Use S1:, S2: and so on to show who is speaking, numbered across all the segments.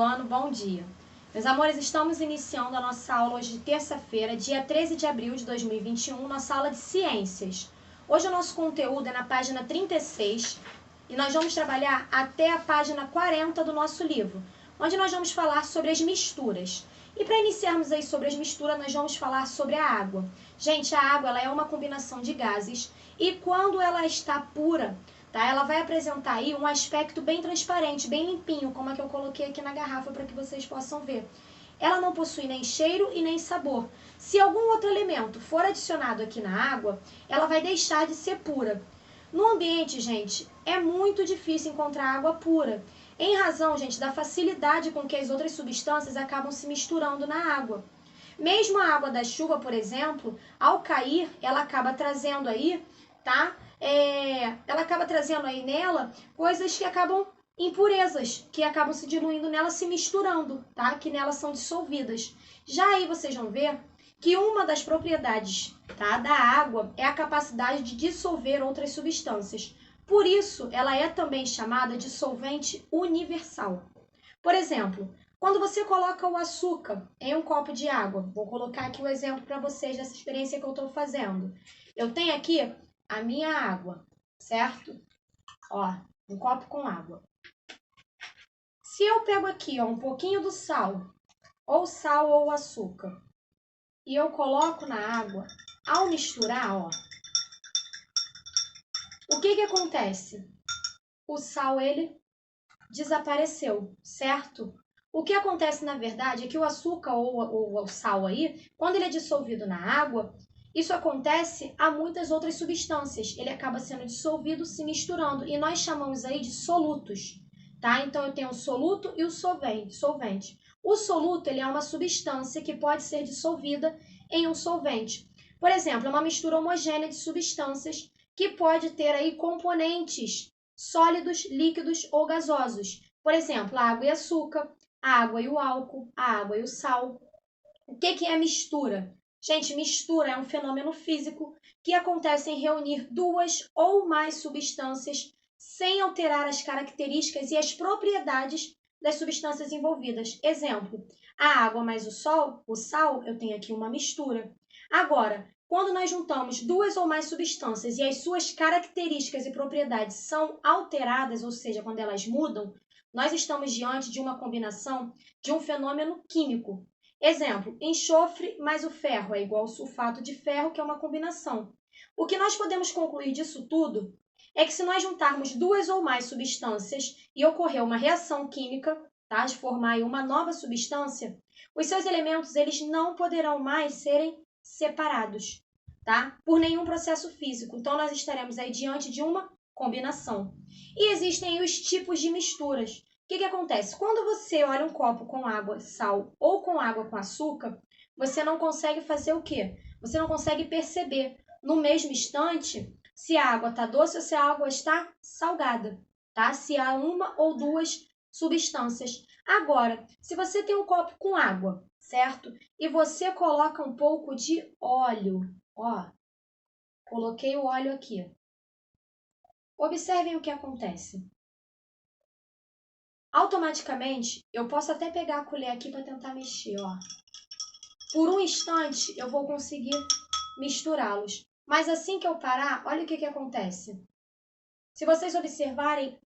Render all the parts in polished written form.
S1: ano, bom dia. Meus amores, estamos iniciando a nossa aula hoje de terça-feira, dia 13 de abril de 2021, nossa aula de ciências. Hoje o nosso conteúdo é na página 36 e nós vamos trabalhar até a página 40 do nosso livro, onde nós vamos falar sobre as misturas. E para iniciarmos aí sobre as misturas, nós vamos falar sobre a água. Gente, a água ela é uma combinação de gases e quando ela está pura, tá? Ela vai apresentar aí um aspecto bem transparente, bem limpinho, como a que eu coloquei aqui na garrafa para que vocês possam ver. Ela não possui nem cheiro e nem sabor. Se algum outro elemento for adicionado aqui na água, ela vai deixar de ser pura. No ambiente, gente, é muito difícil encontrar água pura, em razão, gente, da facilidade com que as outras substâncias acabam se misturando na água. Mesmo a água da chuva, por exemplo, ao cair, ela acaba trazendo aí, tá? Ela acaba trazendo aí nela coisas que acabam impurezas, que acabam se diluindo nela, se misturando, tá? Que nela são dissolvidas. Já aí vocês vão ver que uma das propriedades, tá, da água é a capacidade de dissolver outras substâncias. Por isso, ela é também chamada de solvente universal. Por exemplo, quando você coloca o açúcar em um copo de água, vou colocar aqui o exemplo para vocês dessa experiência que eu estou fazendo. Eu tenho aqui a minha água, certo? Ó, um copo com água. Se eu pego aqui, ó, um pouquinho do sal ou açúcar, e eu coloco na água, ao misturar, ó, o que acontece? O sal, ele desapareceu, certo? O que acontece, na verdade, é que o açúcar ou o sal aí, quando ele é dissolvido na água, isso acontece a muitas outras substâncias. Ele acaba sendo dissolvido, se misturando, e nós chamamos aí de solutos, tá? Então, eu tenho o soluto e o solvente. O soluto, ele é uma substância que pode ser dissolvida em um solvente. Por exemplo, é uma mistura homogênea de substâncias que pode ter aí componentes sólidos, líquidos ou gasosos. Por exemplo, a água e açúcar, a água e o álcool, a água e o sal. O que é mistura? Gente, mistura é um fenômeno físico que acontece em reunir duas ou mais substâncias sem alterar as características e as propriedades das substâncias envolvidas. Exemplo, a água mais o sal, eu tenho aqui uma mistura. Agora, quando nós juntamos duas ou mais substâncias e as suas características e propriedades são alteradas, ou seja, quando elas mudam, nós estamos diante de uma combinação de um fenômeno químico. Exemplo, enxofre mais o ferro é igual ao sulfato de ferro, que é uma combinação. O que nós podemos concluir disso tudo é que se nós juntarmos duas ou mais substâncias e ocorrer uma reação química, tá, de formar uma nova substância, os seus elementos eles não poderão mais serem separados, tá, por nenhum processo físico. Então, nós estaremos aí diante de uma combinação. E existem os tipos de misturas. O que acontece? Quando você olha um copo com água, sal ou com água com açúcar, você não consegue fazer o quê? Você não consegue perceber no mesmo instante se a água está doce ou se a água está salgada, tá? Se há uma ou duas substâncias. Agora, se você tem um copo com água, certo? E você coloca um pouco de óleo, ó, coloquei o óleo aqui. Observem o que acontece. Automaticamente, eu posso até pegar a colher aqui para tentar mexer, ó. Por um instante, eu vou conseguir misturá-los. Mas assim que eu parar, olha o que acontece. Se vocês observarem,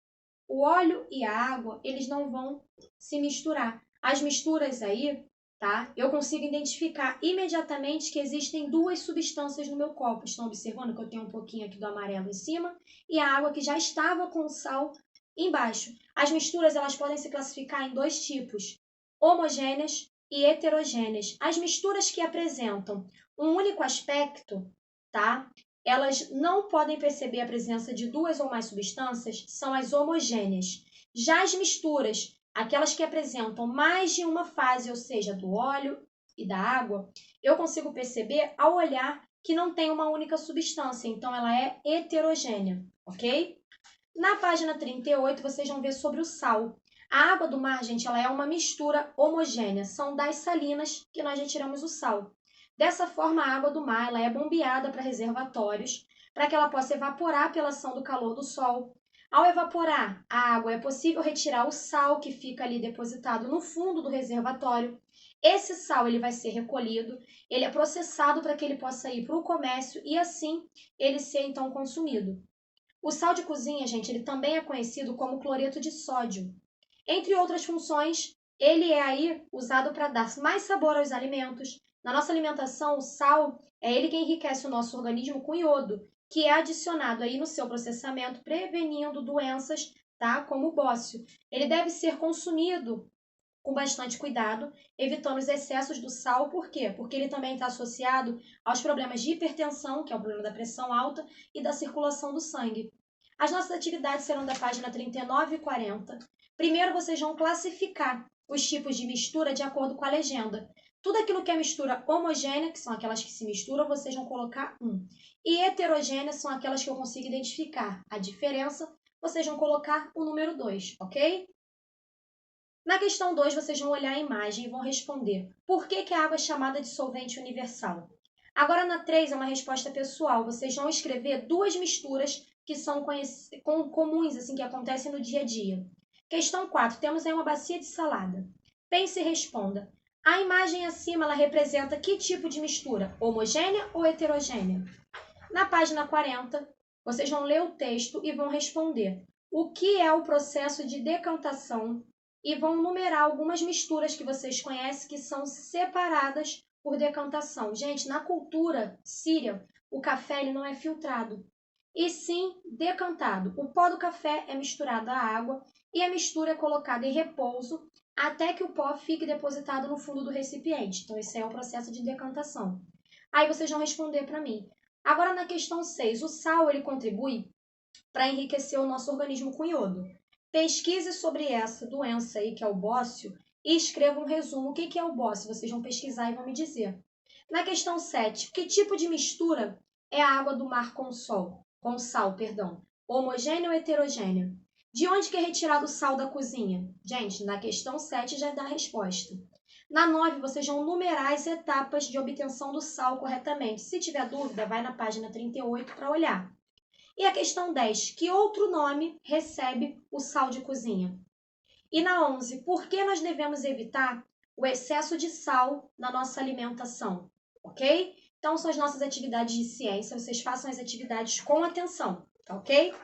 S1: o óleo e a água, eles não vão se misturar. As misturas aí, tá? Eu consigo identificar imediatamente que existem duas substâncias no meu copo. Estão observando que eu tenho um pouquinho aqui do amarelo em cima e a água que já estava com o sal embaixo. As misturas elas podem se classificar em dois tipos, homogêneas e heterogêneas. As misturas que apresentam um único aspecto, tá? Elas não podem perceber a presença de duas ou mais substâncias, são as homogêneas. Já as misturas, aquelas que apresentam mais de uma fase, ou seja, do óleo e da água, eu consigo perceber ao olhar que não tem uma única substância, então ela é heterogênea, ok? Na página 38, vocês vão ver sobre o sal. A água do mar, gente, ela é uma mistura homogênea. São das salinas que nós retiramos o sal. Dessa forma, a água do mar ela é bombeada para reservatórios, para que ela possa evaporar pela ação do calor do sol. Ao evaporar a água, é possível retirar o sal que fica ali depositado no fundo do reservatório. Esse sal ele vai ser recolhido, ele é processado para que ele possa ir para o comércio e assim ele ser então consumido. O sal de cozinha, gente, ele também é conhecido como cloreto de sódio. Entre outras funções, ele é aí usado para dar mais sabor aos alimentos. Na nossa alimentação, o sal é ele que enriquece o nosso organismo com iodo, que é adicionado aí no seu processamento, prevenindo doenças, tá? Como o bócio. Ele deve ser consumido com bastante cuidado, evitando os excessos do sal. Por quê? Porque ele também está associado aos problemas de hipertensão, que é o problema da pressão alta, e da circulação do sangue. As nossas atividades serão da página 39 e 40. Primeiro, vocês vão classificar os tipos de mistura de acordo com a legenda. Tudo aquilo que é mistura homogênea, que são aquelas que se misturam, vocês vão colocar 1. E heterogênea são aquelas que eu consigo identificar a diferença, vocês vão colocar o número 2, ok? Na questão 2, vocês vão olhar a imagem e vão responder por que a água é chamada de solvente universal. Agora, na 3, é uma resposta pessoal. Vocês vão escrever duas misturas que são comuns, assim, que acontecem no dia a dia. Questão 4, temos aí uma bacia de salada. Pense e responda. A imagem acima, ela representa que tipo de mistura? Homogênea ou heterogênea? Na página 40, vocês vão ler o texto e vão responder o que é o processo de decantação e vão numerar algumas misturas que vocês conhecem que são separadas por decantação. Gente, na cultura síria, o café ele não é filtrado, e sim decantado. O pó do café é misturado à água e a mistura é colocada em repouso até que o pó fique depositado no fundo do recipiente. Então, esse é o processo de decantação. Aí vocês vão responder para mim. Agora, na questão 6, o sal ele contribui para enriquecer o nosso organismo com iodo. Pesquise sobre essa doença aí, que é o bócio, e escreva um resumo. O que é o bócio? Vocês vão pesquisar e vão me dizer. Na questão 7, que tipo de mistura é a água do mar com sal? Homogênea ou heterogênea? De onde que é retirado o sal da cozinha? Gente, na questão 7 já dá a resposta. Na 9, vocês vão numerar as etapas de obtenção do sal corretamente. Se tiver dúvida, vai na página 38 para olhar. E a questão 10, que outro nome recebe o sal de cozinha? E na 11, por que nós devemos evitar o excesso de sal na nossa alimentação? Ok? Então, são as nossas atividades de ciência. Vocês façam as atividades com atenção, tá ok?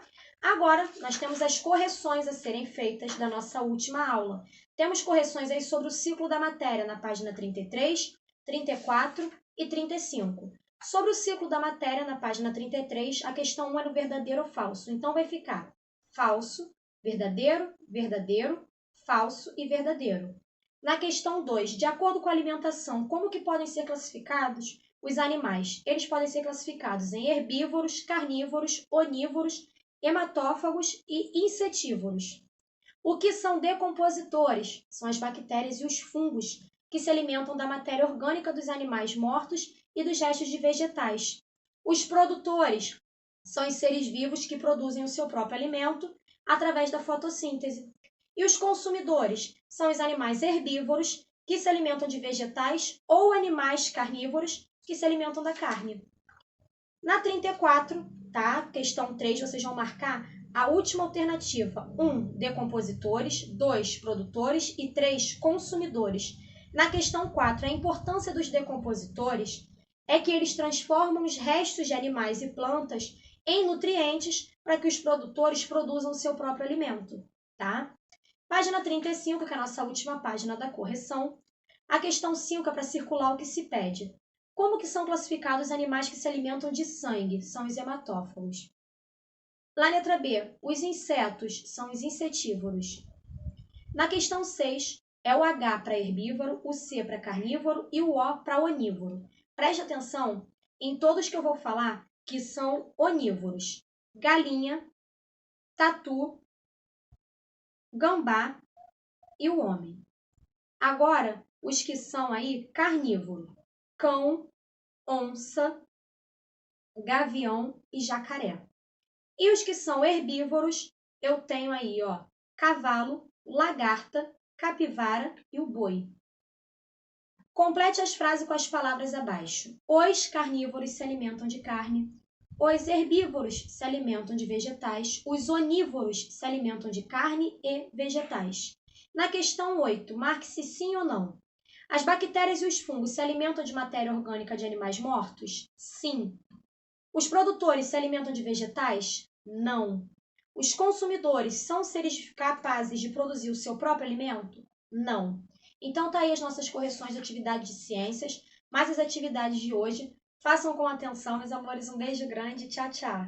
S1: Agora, nós temos as correções a serem feitas da nossa última aula. Temos correções aí sobre o ciclo da matéria na página 33, 34 e 35. Sobre o ciclo da matéria, na página 33, a questão 1 é no verdadeiro ou falso. Então, vai ficar falso, verdadeiro, verdadeiro, falso e verdadeiro. Na questão 2, de acordo com a alimentação, como que podem ser classificados os animais? Eles podem ser classificados em herbívoros, carnívoros, onívoros, hematófagos e insetívoros. O que são decompositores? São as bactérias e os fungos, que se alimentam da matéria orgânica dos animais mortos e dos restos de vegetais. Os produtores são os seres vivos que produzem o seu próprio alimento através da fotossíntese. E os consumidores são os animais herbívoros, que se alimentam de vegetais, ou animais carnívoros, que se alimentam da carne. Na 34, tá? Questão 3, vocês vão marcar a última alternativa. 1, decompositores, 2, produtores e 3, consumidores. Na questão 4, a importância dos decompositores é que eles transformam os restos de animais e plantas em nutrientes para que os produtores produzam o seu próprio alimento, tá? Página 35, que é a nossa última página da correção. A questão 5 é para circular o que se pede. Como que são classificados os animais que se alimentam de sangue? São os hematófagos. Na letra B, os insetos são os insetívoros. Na questão 6, é o H para herbívoro, o C para carnívoro e o O para onívoro. Preste atenção em todos que eu vou falar que são onívoros. Galinha, tatu, gambá e o homem. Agora, os que são aí carnívoro. Cão, onça, gavião e jacaré. E os que são herbívoros, eu tenho aí, ó, cavalo, lagarta, capivara e o boi. Complete as frases com as palavras abaixo. Os carnívoros se alimentam de carne. Os herbívoros se alimentam de vegetais, os onívoros se alimentam de carne e vegetais. Na questão 8, marque-se sim ou não. As bactérias e os fungos se alimentam de matéria orgânica de animais mortos? Sim. Os produtores se alimentam de vegetais? Não. Os consumidores são seres capazes de produzir o seu próprio alimento? Não. Então tá aí as nossas correções de atividade de ciências, mais as atividades de hoje. Façam com atenção, meus amores. Um beijo grande. Tchau, tchau.